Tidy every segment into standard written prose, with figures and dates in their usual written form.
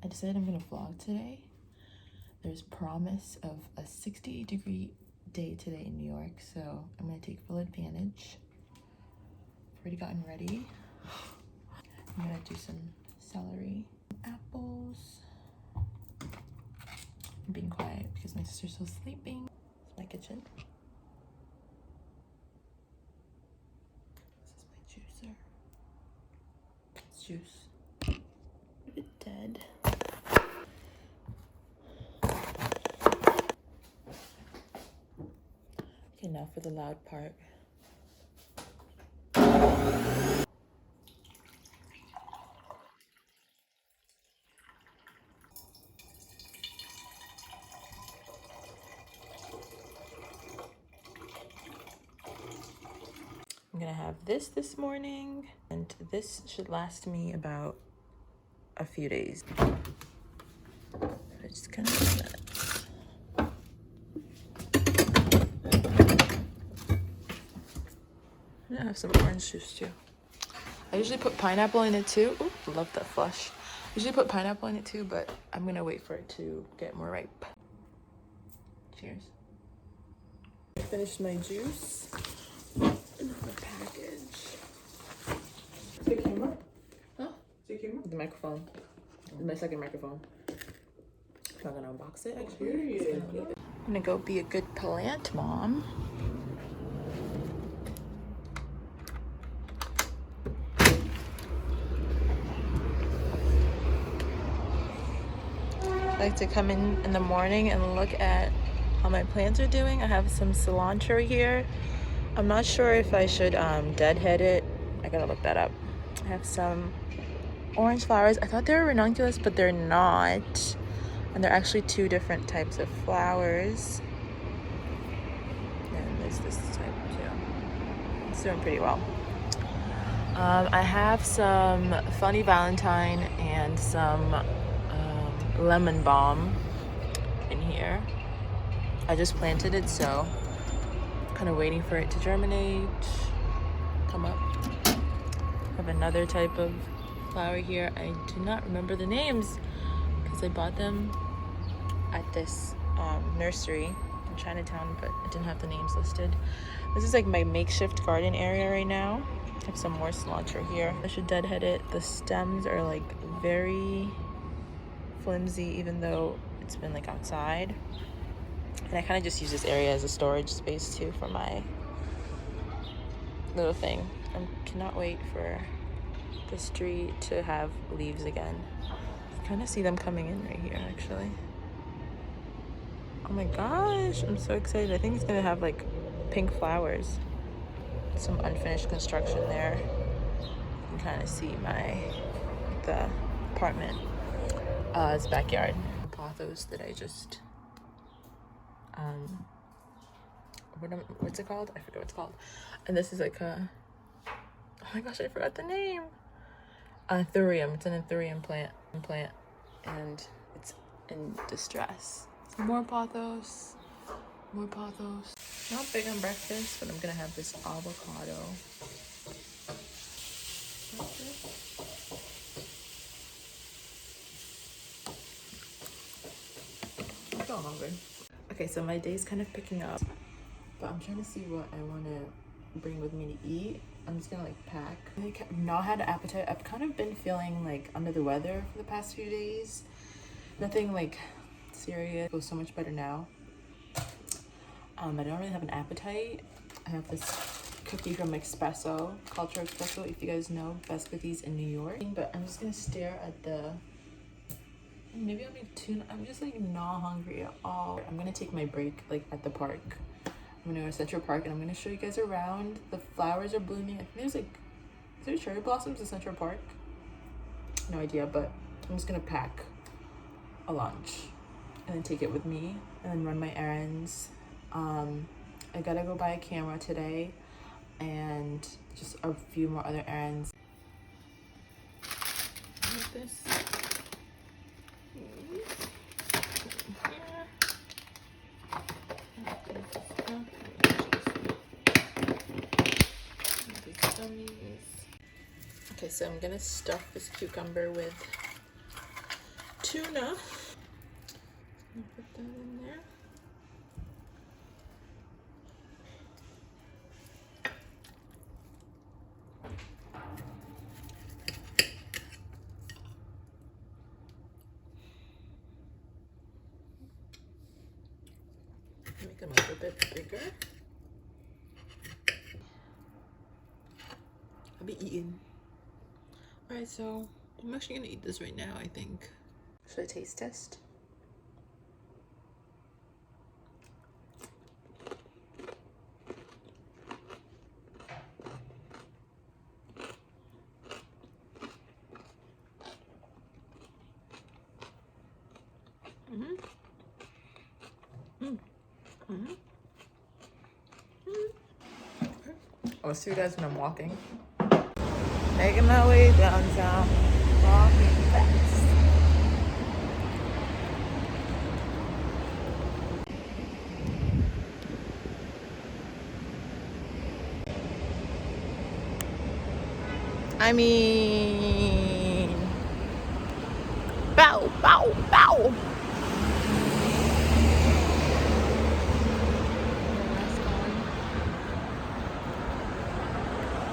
I decided I'm gonna vlog today. There's promise of a 68-degree day today in New York, so I'm gonna take full advantage. I've already gotten ready. I'm gonna do some celery, apples. I'm being quiet because my sister's still sleeping. It's my kitchen. This is my juicer. It's juice. A bit dead. Okay, now for the loud part. I'm gonna have this morning, and this should last me about a few days. I just kind of do that. I'm gonna have some orange juice too. I usually put pineapple in it too. Ooh, love that flush. I usually put pineapple in it too, but I'm gonna wait for it to get more ripe. Cheers. I finished my juice. Another package. The camera? Huh? The camera? The microphone. My second microphone. I'm not gonna unbox it actually. Period. I'm gonna go be a good plant mom. I like to come in the morning and look at how my plants are doing. I have some cilantro here. I'm not sure if I should deadhead it. I gotta look that up. I have some orange flowers. I thought they were ranunculus, but they're not. And they're actually two different types of flowers. And there's this type too. It's doing pretty well. I have some Funny Valentine and some lemon balm in here. I just planted it, so kind of waiting for it to germinate, come up. I have another type of flower here. I do not remember the names because I bought them at this nursery in Chinatown, but it didn't have the names listed. This is like my makeshift garden area right now. I have some more cilantro here. I should deadhead it. The stems are like very flimsy, even though it's been like outside. And I kind of just use this area as a storage space too for my little thing. I cannot wait for this tree to have leaves again. I kind of see them coming in right here actually. Oh my gosh, I'm so excited. I think it's gonna have like pink flowers. Some unfinished construction there. You can kind of see the apartment. It's backyard. Pothos that I just what's it called? I forget what it's called. And this is like a, oh my gosh, I forgot the name. Anthurium. It's an anthurium plant, and it's in distress. More pothos. Not big on breakfast, but I'm gonna have this avocado. I'm so hungry. Okay, so my day's kind of picking up, but I'm trying to see what I want to bring with me to eat. I'm just gonna like pack. I've not had an appetite. I've kind of been feeling like under the weather for the past few days. Nothing like serious. It feels so much better now. I don't really have an appetite. I have this cookie from Culture Espresso, if you guys know, best cookies in New York. But I'm just gonna stare at the, maybe I'll make tuna. I'm just like not hungry at all. I'm gonna take my break like at the park. I'm gonna go to Central Park and I'm gonna show you guys around. The flowers are blooming. I think there's like, is there cherry blossoms in Central Park? No idea, but I'm just gonna pack a lunch and then take it with me and then run my errands. I gotta go buy a camera today and just a few more other errands. Like this. Okay, so I'm gonna stuff this cucumber with tuna. Put that in there. Make them a little bit bigger. I'll be eating. Alright, so I'm actually gonna eat this right now, I think. Should I taste test? I'll see you guys when I'm walking. Making my way downtown, walking fast. I mean, bow, bow, bow.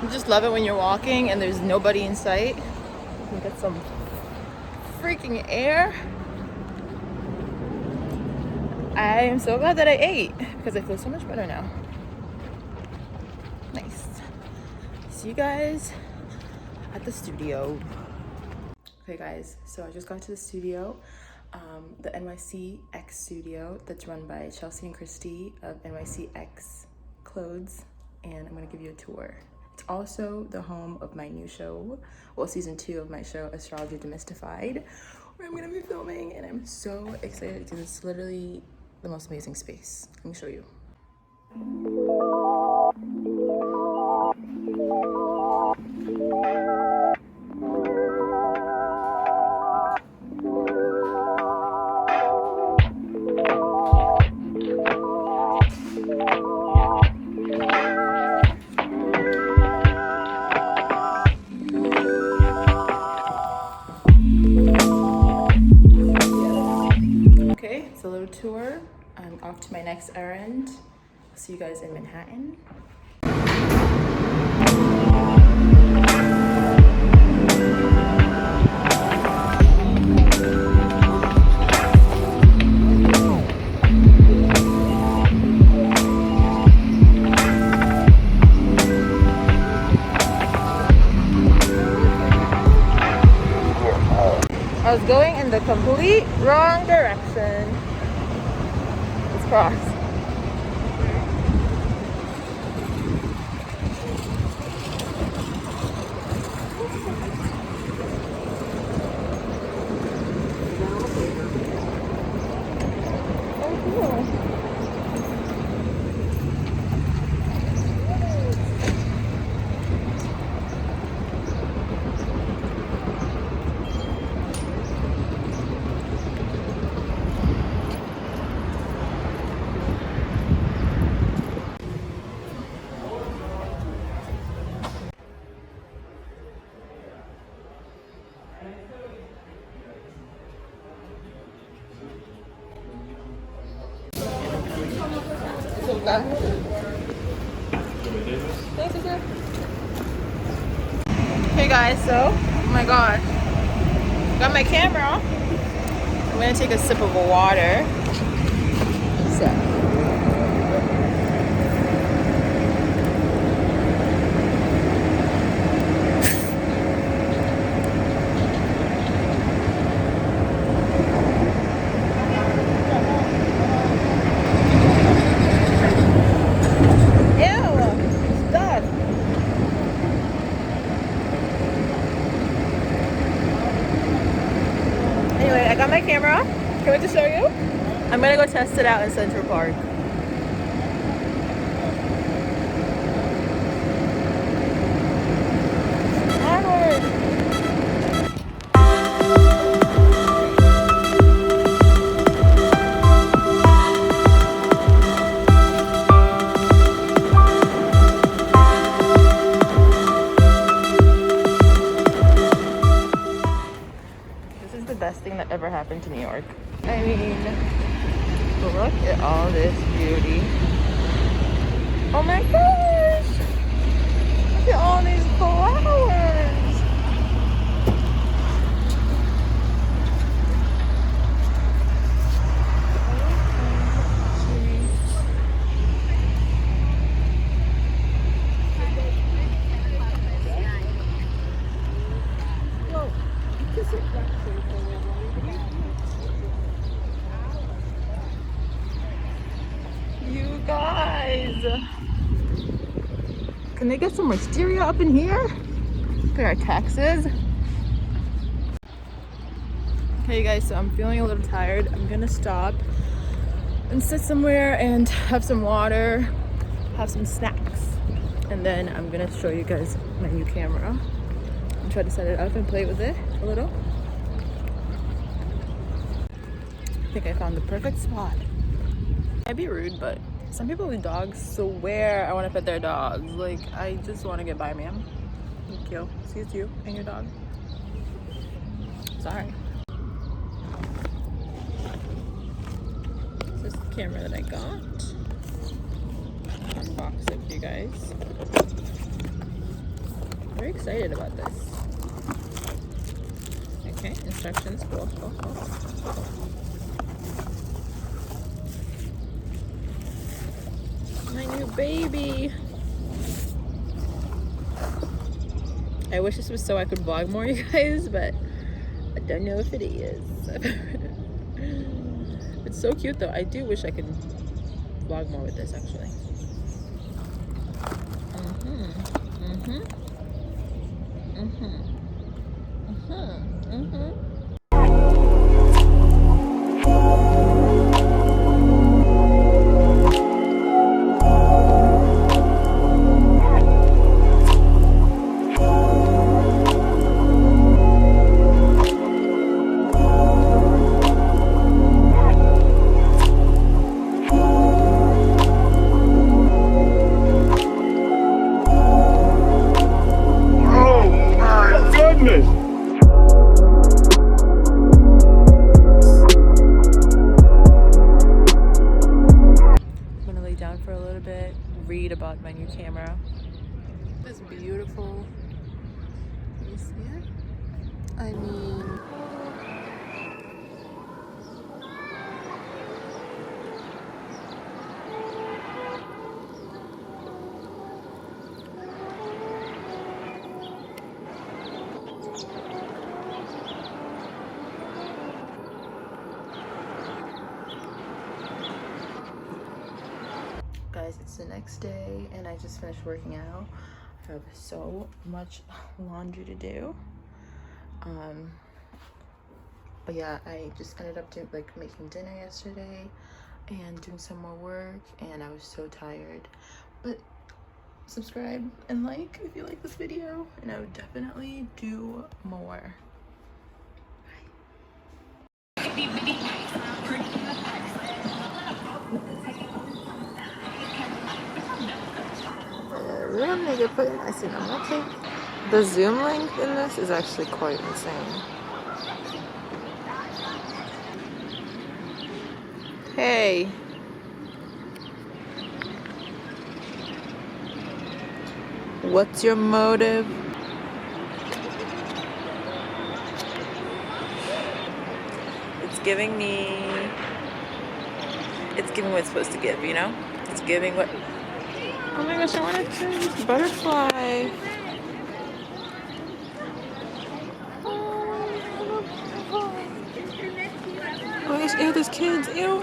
I just love it when you're walking and there's nobody in sight. You can get some freaking air. I am so glad that I ate because I feel so much better now. Nice. See you guys at the studio. Okay guys, so I just got to the studio, the NYC X studio that's run by Chelsea and Christy of NYC X Clothes, and I'm gonna give you a tour. It's also the home of my new show, well, season 2 of my show, Astrology Demystified, where I'm gonna be filming, and I'm so excited because it's literally the most amazing space. Let me show you. Okay, it's a little tour. I'm off to my next errand. I'll see you guys in Manhattan. I was going in the complete wrong direction. Let's cross. Oh, cool. Hey guys, so, oh my god, got my camera. I'm gonna take a sip of water. So. Anyway, I got my camera. Can't wait to show you. I'm gonna go test it out in Central Park. Onward. This is the best thing that ever happened to New York. I mean, look at all this beauty. Oh my gosh! Look at all these flowers! You guys! Can they get some wisteria up in here? Look at our taxes. Okay, you guys, so I'm feeling a little tired. I'm gonna stop and sit somewhere and have some water, have some snacks, and then I'm gonna show you guys my new camera and try to set it up and play with it a little. I think I found the perfect spot. I'd be rude, but some people with dogs swear I want to pet their dogs. Like, I just want to get by, ma'am. Thank you. Excuse you and your dog. Sorry. This is the camera that I got. Unbox it for you guys. Very excited about this. Okay, instructions. Cool. My new baby. I wish this was so I could vlog more, you guys, but I don't know if it is. It's so cute though. I do wish I could vlog more with this actually. Read about my new camera. It's beautiful. Can you see it? I mean, guys, it's the next day and I just finished working out. I have so much laundry to do. But yeah, I just ended up doing making dinner yesterday and doing some more work, and I was so tired. But subscribe and like if you like this video, and I would definitely do more. Real nigga putting icing on my cake. The zoom length in this is actually quite insane. Hey. What's your motive? It's giving what it's supposed to give, you know? It's giving what... Oh my gosh, I want to try this butterfly. Oh my gosh, ew, there's kids. Ew.